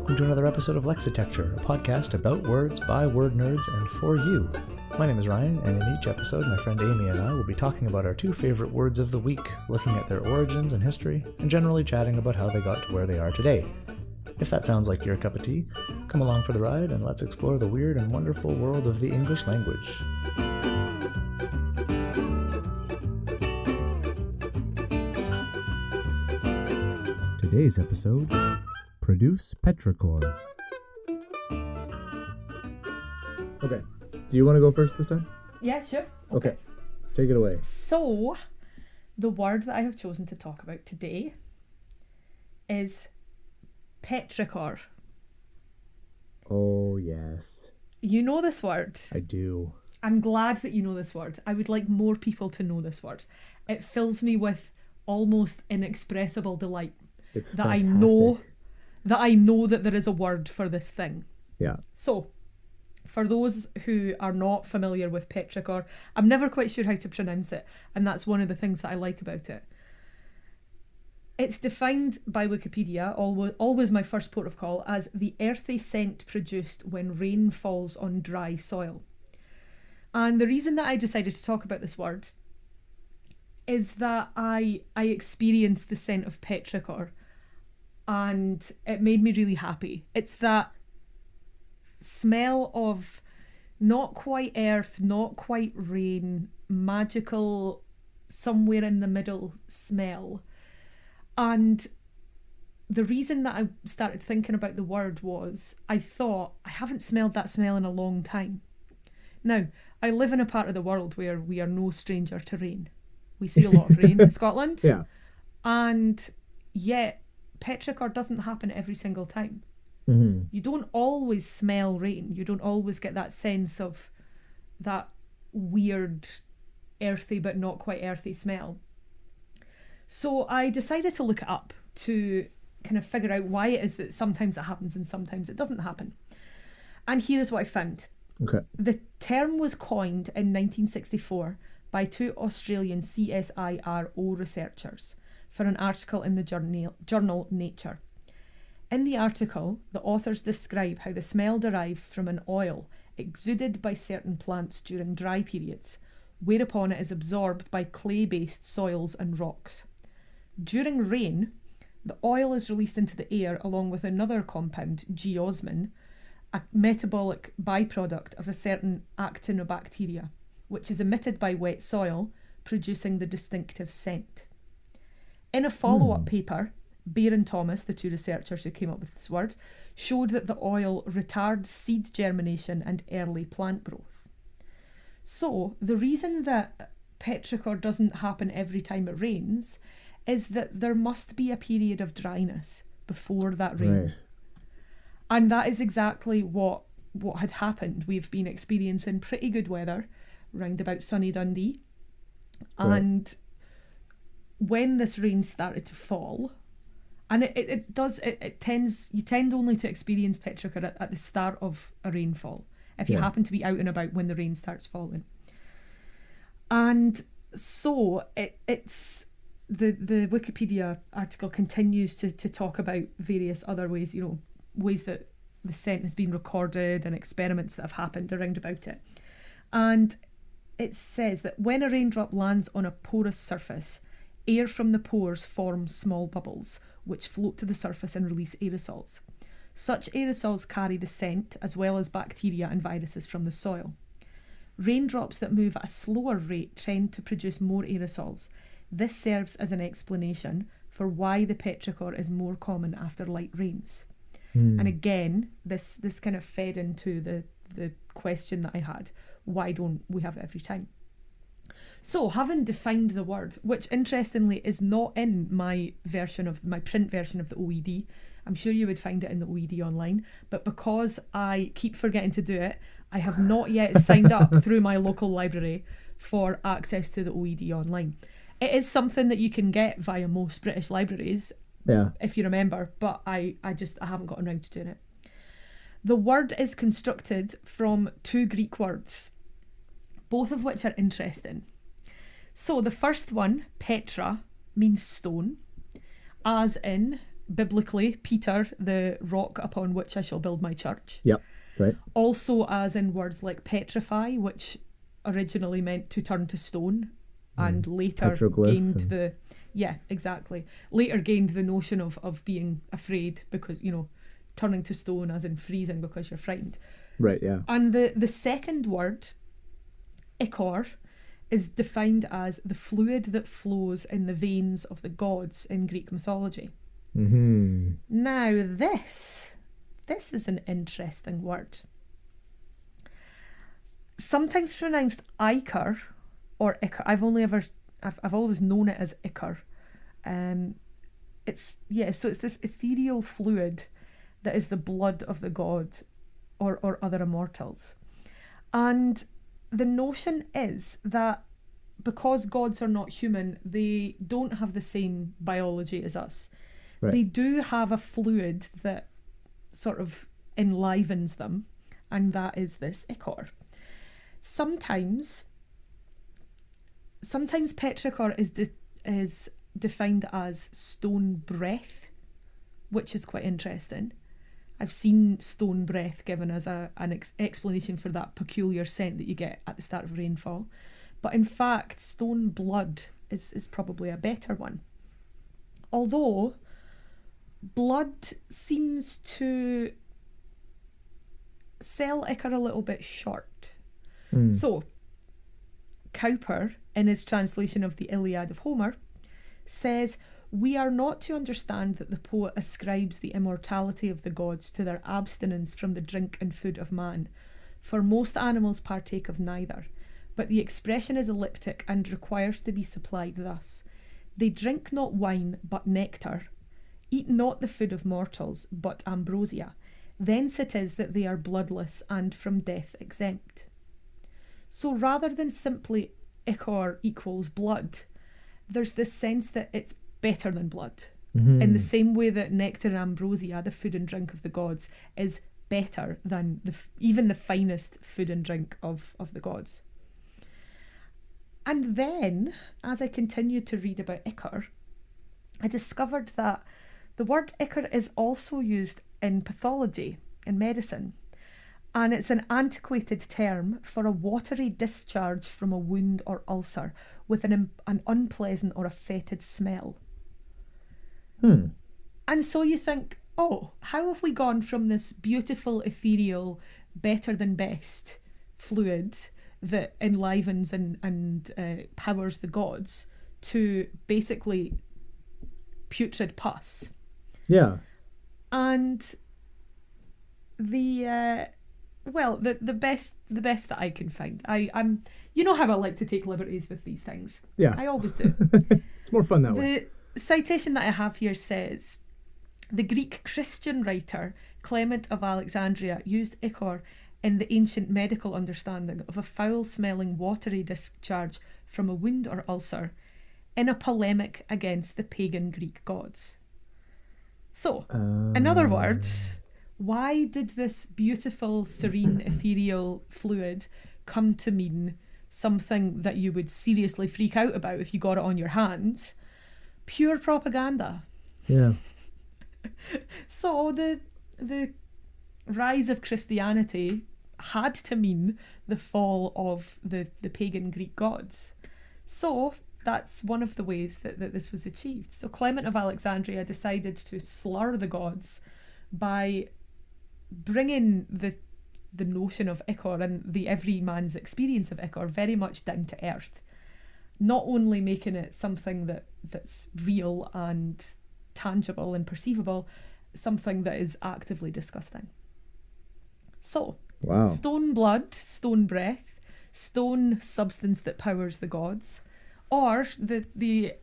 welcome to another episode of Lexitecture, a podcast about words by word nerds and for you. My name is Ryan, and in each episode, my friend Amy and I will be talking about our two favorite words of the week, looking at their origins and history, and generally chatting about how they got to where they are today. If that sounds like your cup of tea, come along for the ride and let's explore the weird and wonderful world of the English language. Today's episode, Produce Petrichor. Okay, do you want to go first this time? Yeah, sure. Okay, take it away. So, the word that I have chosen to talk about today is Petrichor. Oh, yes. You know this word. I do. I'm glad that you know this word. I would like more people to know this word. It fills me with almost inexpressible delight. It's that fantastic. I know that there is a word for this thing. Yeah. So, for those who are not familiar with Petrichor, I'm never quite sure how to pronounce it, and that's one of the things that I like about it. It's defined by Wikipedia, always my first port of call, as the earthy scent produced when rain falls on dry soil. And the reason that I decided to talk about this word is that I experienced the scent of Petrichor and it made me really happy. It's that smell of not quite earth, not quite rain, magical, somewhere in the middle smell. And the reason that I started thinking about the word was I thought, I haven't smelled that smell in a long time. Now, I live in a part of the world where we are no stranger to rain. We see a lot of rain in Scotland. Yeah. And yet, Petrichor doesn't happen every single time. Mm-hmm. You don't always smell rain. You don't always get that sense of that weird, earthy but not quite earthy smell. So I decided to look it up to kind of figure out why it is that sometimes it happens and sometimes it doesn't happen. And here is what I found. Okay. The term was coined in 1964 by two Australian CSIRO researchers for an article in the journal Nature. In the article, the authors describe how the smell derives from an oil exuded by certain plants during dry periods, whereupon it is absorbed by clay-based soils and rocks. During rain, the oil is released into the air along with another compound, geosmin, a metabolic byproduct of a certain actinobacteria, which is emitted by wet soil, producing the distinctive scent. In a follow-up paper, Bear and Thomas, the two researchers who came up with this word, showed that the oil retards seed germination and early plant growth. So, the reason that Petrichor doesn't happen every time it rains is that there must be a period of dryness before that rain. Right. And that is exactly what had happened. We've been experiencing pretty good weather round about sunny Dundee. Right. And when this rain started to fall, and you tend only to experience Petrichor at the start of a rainfall, if you happen to be out and about when the rain starts falling. And so it's the Wikipedia article continues to talk about various other ways, ways that the scent has been recorded and experiments that have happened around about it. And it says that when a raindrop lands on a porous surface, air from the pores forms small bubbles, which float to the surface and release aerosols. Such aerosols carry the scent, as well as bacteria and viruses from the soil. Raindrops that move at a slower rate tend to produce more aerosols. This serves as an explanation for why the Petrichor is more common after light rains. And again, this kind of fed into the question that I had, why don't we have it every time? So, having defined the word, which interestingly is not in my print version of the OED, I'm sure you would find it in the OED online, but because I keep forgetting to do it, I have not yet signed up through my local library for access to the OED online. It is something that you can get via most British libraries, if you remember, but I haven't gotten around to doing it. The word is constructed from two Greek words, both of which are interesting. So the first one, Petra, means stone, as in biblically, Peter, the rock upon which I shall build my church. Yep, right. Also as in words like petrify, which originally meant to turn to stone, and later gained the... Yeah, exactly. Later gained the notion of being afraid because, turning to stone as in freezing because you're frightened. Right, yeah. And the second word, ichor, is defined as the fluid that flows in the veins of the gods in Greek mythology. Mm-hmm. Now this is an interesting word. Sometimes pronounced ichor or ichor. I've always known it as ichor. So it's this ethereal fluid that is the blood of the god or other immortals. And the notion is that because gods are not human, they don't have the same biology as us. Right. They do have a fluid that sort of enlivens them, and that is this ichor. Sometimes petrichor is defined as stone breath, which is quite interesting. I've seen stone breath given as an explanation for that peculiar scent that you get at the start of rainfall. But in fact, stone blood is probably a better one. Although blood seems to sell ichor a little bit short. So, Cowper, in his translation of the Iliad of Homer, says, "We are not to understand that the poet ascribes the immortality of the gods to their abstinence from the drink and food of man, for most animals partake of neither, but the expression is elliptic and requires to be supplied thus. They drink not wine, but nectar, eat not the food of mortals, but ambrosia. Thence it is that they are bloodless and from death exempt." So rather than simply ichor equals blood, there's this sense that it's better than blood. Mm-hmm. In the same way that nectar and ambrosia, the food and drink of the gods, is better than even the finest food and drink of the gods. And then, as I continued to read about ichor, I discovered that the word ichor is also used in pathology, in medicine. And it's an antiquated term for a watery discharge from a wound or ulcer with an unpleasant or a fetid smell. And so you think, how have we gone from this beautiful, ethereal, better than best fluid that enlivens and powers the gods to basically putrid pus? Yeah. And the best that I can find. I'm you know how I like to take liberties with these things. Yeah. I always do. It's more fun that way. The citation that I have here says, "The Greek Christian writer Clement of Alexandria used ichor in the ancient medical understanding of a foul-smelling watery discharge from a wound or ulcer in a polemic against the pagan Greek gods." So, in other words, why did this beautiful, serene, ethereal fluid come to mean something that you would seriously freak out about if you got it on your hands? Pure propaganda. Yeah. So the rise of Christianity had to mean the fall of the pagan Greek gods. So that's one of the ways that this was achieved. So Clement of Alexandria decided to slur the gods by bringing the notion of ichor and the everyman's experience of ichor very much down to earth. Not only making it something that's real and tangible and perceivable, something that is actively disgusting. So, wow. Stone blood, stone breath, stone substance that powers the gods, or the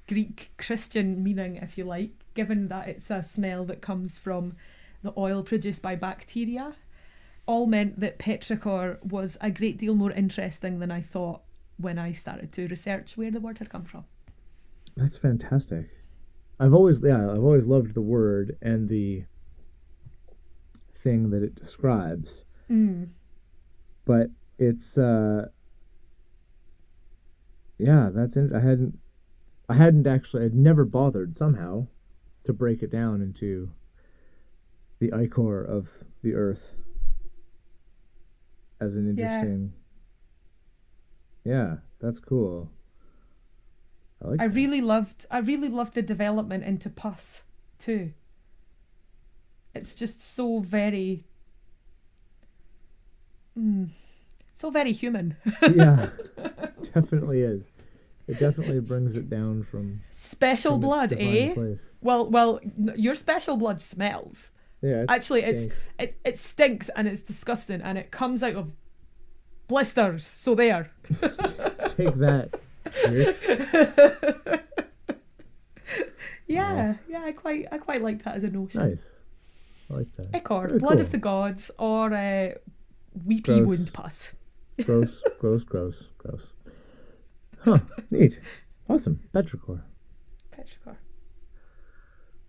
Greek Christian meaning, if you like, given that it's a smell that comes from the oil produced by bacteria, all meant that petrichor was a great deal more interesting than I thought when I started to research where the word had come from. That's fantastic. I've always loved the word and the thing that it describes. But it's that's I hadn't actually, I'd never bothered somehow to break it down into the ichor of the earth as an interesting. Yeah, that's cool. I really loved the development into pus too. It's just so very so very human. Yeah, definitely is. It definitely brings it down from special blood, eh? Place. Well, your special blood smells. Yeah, it stinks and it's disgusting and it comes out of blisters. So there. Take that, jerks. Yeah, I quite like that as a notion. Nice, I like that. Ichor, very blood cool. of the gods, or weepy Gross. wound pus. Gross. Huh, neat. Awesome. Petrichor.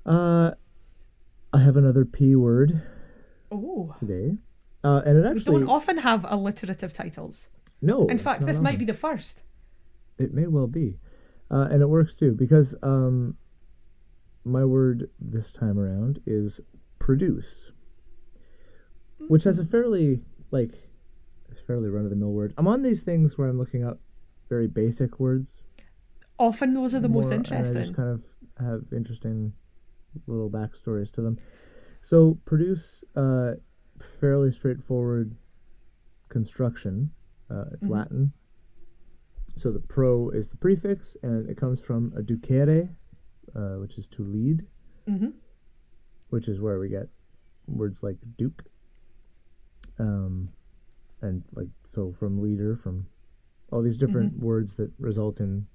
I have another P word today. And it actually... We don't often have alliterative titles. No. In fact, this might be the first. It may well be. And it works too, because my word this time around is produce, which has a fairly run-of-the-mill word. I'm on these things where I'm looking up very basic words. Often those are the most interesting. And I just kind of have interesting little backstories to them. So produce, fairly straightforward construction. It's Latin. So the pro is the prefix, and it comes from educere, which is to lead, which is where we get words like duke, and like so from leader, from all these different words that result in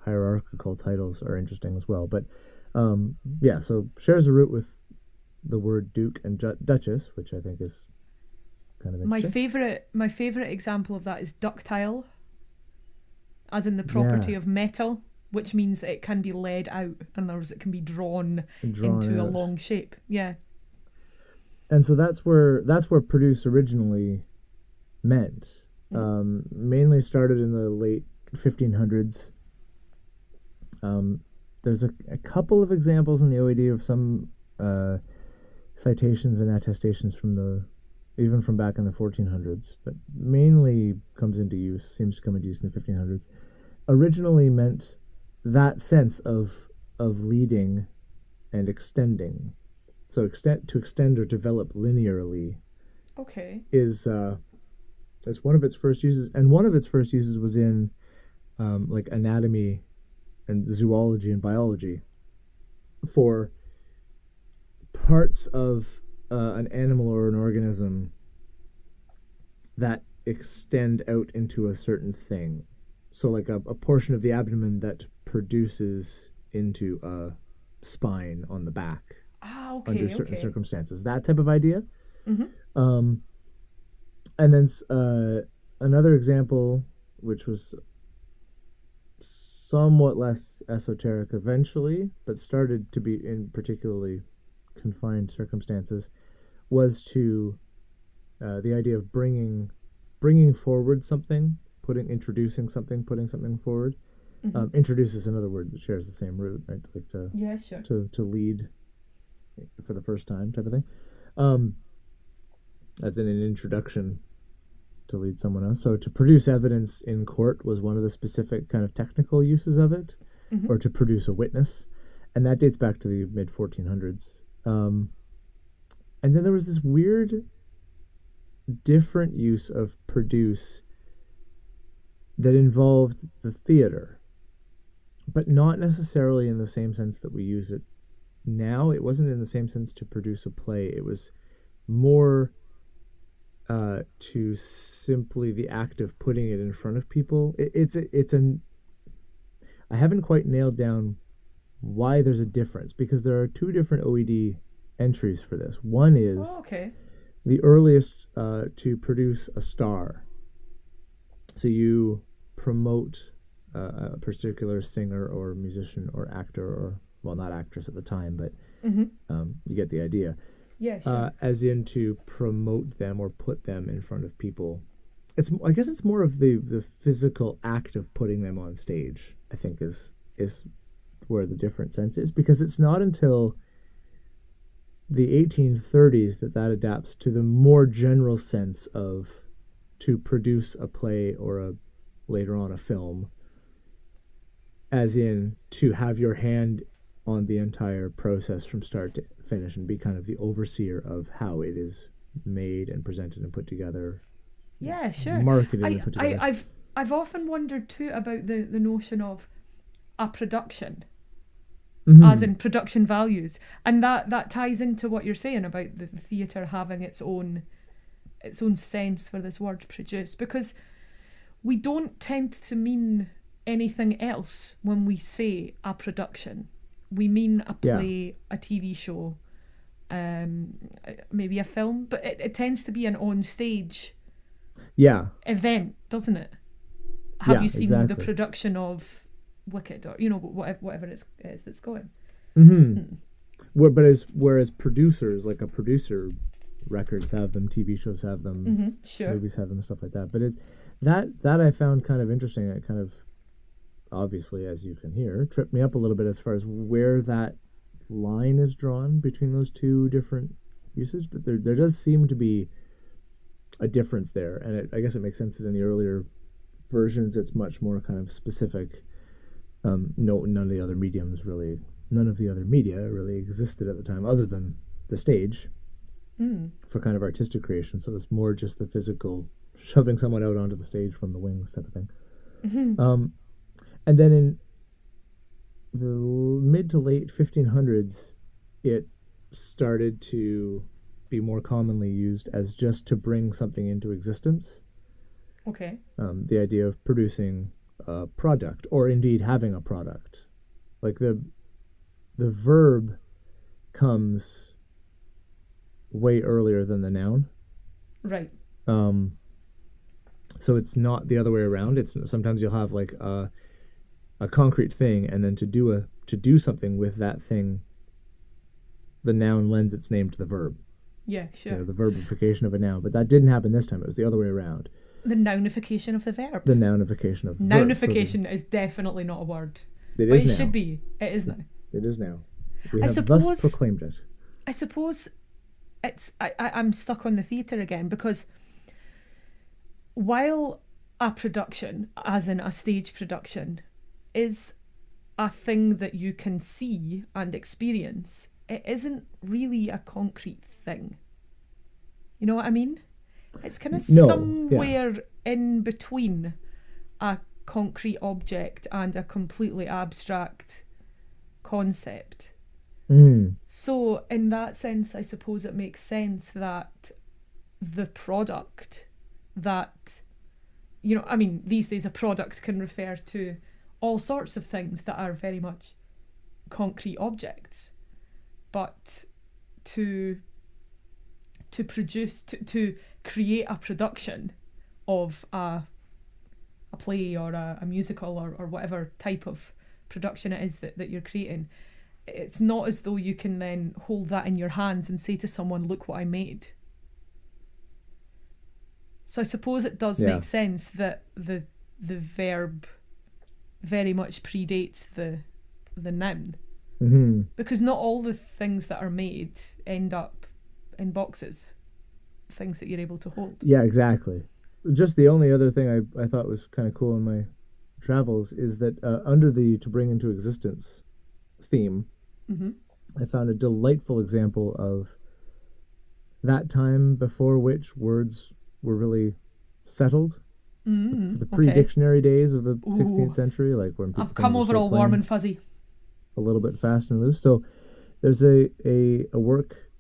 hierarchical titles are interesting as well. But so shares a root with the word duke and duchess, which I think is kind of interesting. My favorite example of that is ductile, as in the property of metal, which means it can be laid out. In other words, it can be drawn into a long shape. Yeah. And so that's where produce originally meant. Mainly started in the late 1500s. There's a couple of examples in the OED of some citations and attestations even from back in the 1400s, but mainly seems to come into use in the 1500s. Originally meant that sense of leading and extending. So to extend or develop linearly. Okay. Is one of its first uses, and one of its first uses was in like anatomy and zoology and biology for parts of an animal or an organism that extend out into a certain thing. So like a portion of the abdomen that produces into a spine on the back under certain circumstances. That type of idea. And then another example, which was somewhat less esoteric eventually, but started to be in particularly confined circumstances, was to the idea of bringing forward something, introducing something, putting something forward. Introduce is another word that shares the same root, right? Like to lead for the first time type of thing, as in an introduction to lead someone else. So to produce evidence in court was one of the specific kind of technical uses of it, or to produce a witness, and that dates back to the mid 1400s. And then there was this weird different use of produce that involved the theater, but not necessarily in the same sense that we use it now. It wasn't in the same sense to produce a play. It was more to simply the act of putting it in front of people. I haven't quite nailed down why there's a difference, because there are two different OED entries for this. One is the earliest to produce a star. So you promote a particular singer or musician or actor, or, well, not actress at the time, but you get the idea. Yeah, sure. As in to promote them or put them in front of people. I guess it's more of the physical act of putting them on stage, I think, is where the different sense is, because it's not until the 1830s that adapts to the more general sense of to produce a play or later on a film, as in to have your hand on the entire process from start to finish and be kind of the overseer of how it is made and presented and put together. Yeah, sure. Marketed and put together. I've often wondered too about the notion of a production. As in production values, and that ties into what you're saying about the theatre having its own sense for this word produce, because we don't tend to mean anything else when we say a production. We mean a play, a TV show, maybe a film, but it tends to be an on-stage event, doesn't it? Have you seen the production of Wicked, or whatever it is that's going? Whereas producers, like a producer, records have them, TV shows have them, movies have them, stuff like that. But it's that I found kind of interesting. It kind of, obviously, as you can hear, tripped me up a little bit as far as where that line is drawn between those two different uses. But there does seem to be a difference there, and I guess it makes sense that in the earlier versions it's much more kind of specific. None of the other media really existed at the time, other than the stage, for kind of artistic creation. So it's more just the physical shoving someone out onto the stage from the wings type of thing. And then in the mid to late 1500s, it started to be more commonly used as just to bring something into existence. Okay. The idea of producing a product, or indeed having a product. Like the verb comes way earlier than the noun. Right. So it's not the other way around. It's sometimes you'll have like a concrete thing, and then to do something with that thing, the noun lends its name to the verb. Yeah, sure. The verbification of a noun. But that didn't happen this time. It was the other way around. The nounification of the verb. The nounification of the nounification verb. Is definitely not a word. It is now. It should be. It is now. It is now. We have thus proclaimed it. I suppose I'm stuck on the theatre again, because while a production, as in a stage production, is a thing that you can see and experience, it isn't really a concrete thing. You know what I mean? It's kind of somewhere in between a concrete object and a completely abstract concept. So in that sense, I suppose it makes sense that the product that, these days a product can refer to all sorts of things that are very much concrete objects. But to produce, to create a production of a play or a musical or whatever type of production it is that you're creating, it's not as though you can then hold that in your hands and say to someone, look what I made. So I suppose it does make sense that the verb very much predates the noun. Because not all the things that are made end up in boxes, things that you're able to hold. Yeah, exactly. Just the only other thing I thought was kind of cool in my travels is that under the to bring into existence theme, I found a delightful example of that time before which words were really settled. The pre-dictionary days of the 16th century, like when people I've come over all warm and fuzzy. A little bit fast and loose. So there's a work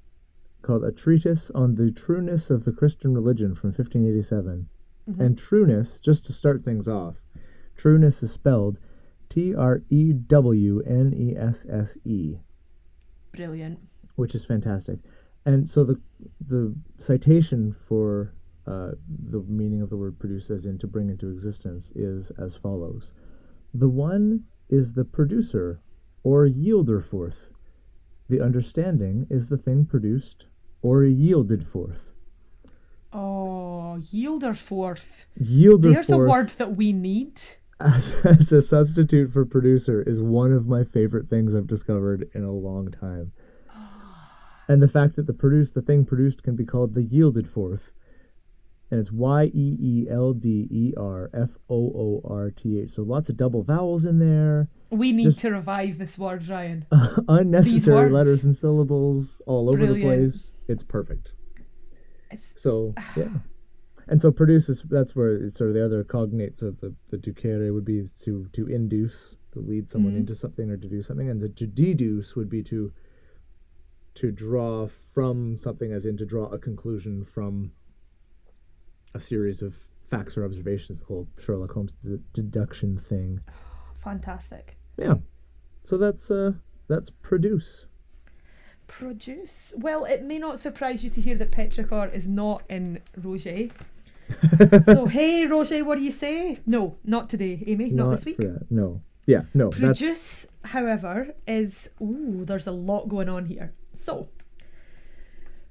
called A Treatise on the Trueness of the Christian Religion from 1587. And trueness, just to start things off, trueness is spelled Trewnesse. Brilliant. Which is fantastic. And so the citation for the meaning of the word produce, as in to bring into existence, is as follows. The one is the producer or yielder forth. The understanding is the thing produced or yielded forth. Oh, yielder forth. Yielder There's forth. a word that we need. as a substitute for producer is one of my favorite things I've discovered in a long time. And the fact that the thing produced can be called the yielded forth. And it's YEELDERFOORTH. So lots of double vowels in there. We need to revive this word, Ryan. Unnecessary letters and syllables all over the place. It's perfect. Yeah. And so produce that's where it's sort of the other cognates of the ducere would be to induce, to lead someone into something or to do something. And to deduce would be to draw from something, as in to draw a conclusion from a series of facts or observations, the whole Sherlock Holmes deduction thing. Fantastic. Yeah. So that's produce. Produce. Well, it may not surprise you to hear that Petrichor is not in Roger. So, hey, Roger, what do you say? No, not today, Amy. Not this week. For that. No. Yeah, no. Produce, however, is... Ooh, there's a lot going on here. So,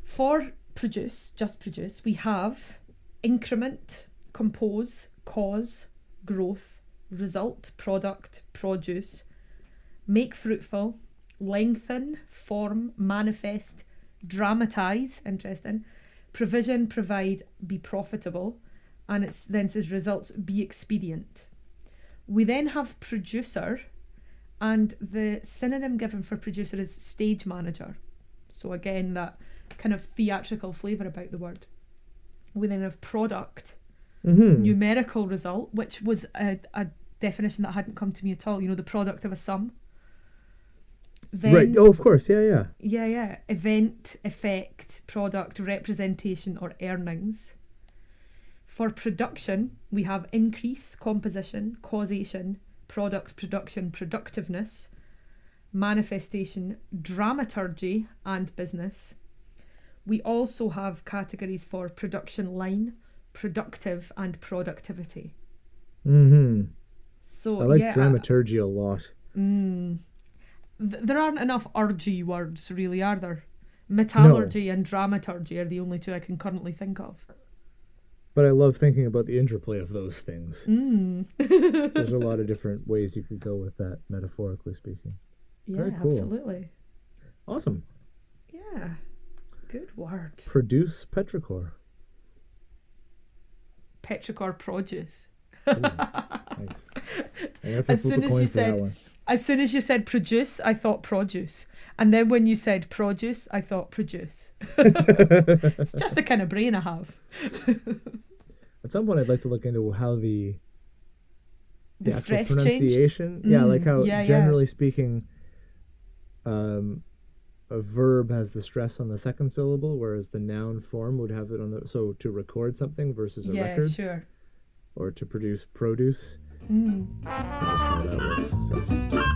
for produce, just produce, we have increment, compose, cause, growth, result, product, produce, make fruitful, lengthen, form, manifest, dramatise, interesting, provision, provide, be profitable, and it then says results, be expedient. We then have producer, and the synonym given for producer is stage manager. So again, that kind of theatrical flavour about the word. We then have product, numerical result, which was a definition that hadn't come to me at all. You know, the product of a sum. Then, right. Oh, of course. Yeah. Yeah. Event, effect, product, representation, or earnings. For production, we have increase, composition, causation, product, production, productiveness, manifestation, dramaturgy, and business. We also have categories for production line, productive, and productivity. Mm-hmm. So I like dramaturgy a lot. There aren't enough urgy words, really, are there? Metallurgy and dramaturgy are the only two I can currently think of. But I love thinking about the interplay of those things. There's a lot of different ways you could go with that, metaphorically speaking. Yeah, very cool. Absolutely. Awesome. Yeah. Good word. Produce Petrichor. Petrichor produce. Ooh, nice. As soon as you said produce, I thought produce. And then when you said produce, I thought produce. It's just the kind of brain I have. At some point I'd like to look into how the actual stress pronunciation. Changed? Yeah, like how generally speaking a verb has the stress on the second syllable, whereas the noun form would have it on the... So to record something versus a record. Yeah, sure. Or to produce produce. Just how that works. So that's interesting.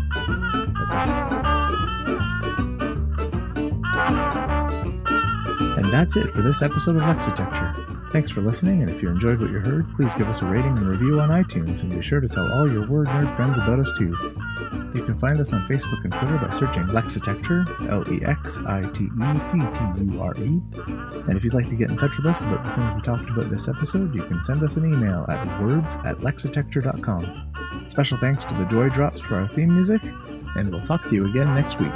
And that's it for this episode of Lexitecture. Thanks for listening, and if you enjoyed what you heard, please give us a rating and review on iTunes, and be sure to tell all your word nerd friends about us too. You can find us on Facebook and Twitter by searching Lexitecture, Lexitecture. And if you'd like to get in touch with us about the things we talked about this episode, you can send us an email at words@lexitecture.com. Special thanks to the Joy Drops for our theme music, and we'll talk to you again next week.